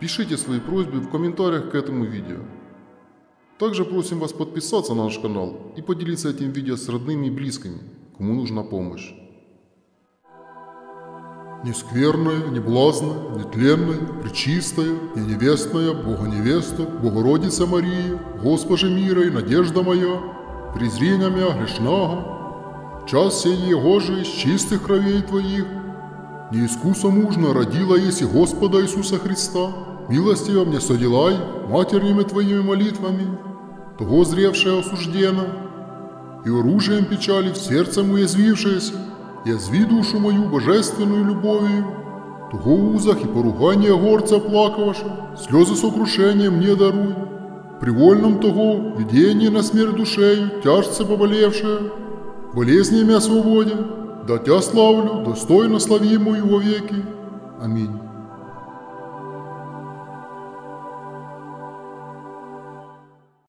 Пишите свои просьбы в комментариях к этому видео. Также просим вас подписаться на наш канал и поделиться этим видео с родными и близкими, кому нужна помощь. Нескверная, неблазная, нетленная, пречистая, невестная, Бога-невеста, Богородица Мария, Госпожи мира и надежда моя, презрения мя грешного, час сей Гоже из чистых кровей Твоих, не искусом мужно родила еси Господа Иисуса Христа, милостиво мне соделай матерными Твоими молитвами, того зревшее осуждено, и оружием печали в сердцем уязвившееся, язви душу мою божественную любовью, того в узах и поругания горца плакаваша, слезы сокрушения мне даруй, при вольном того видение на смерть душею, тяжце поболевшее, болезнями освободе, да Тя славлю, достойно славимую во веки. Аминь.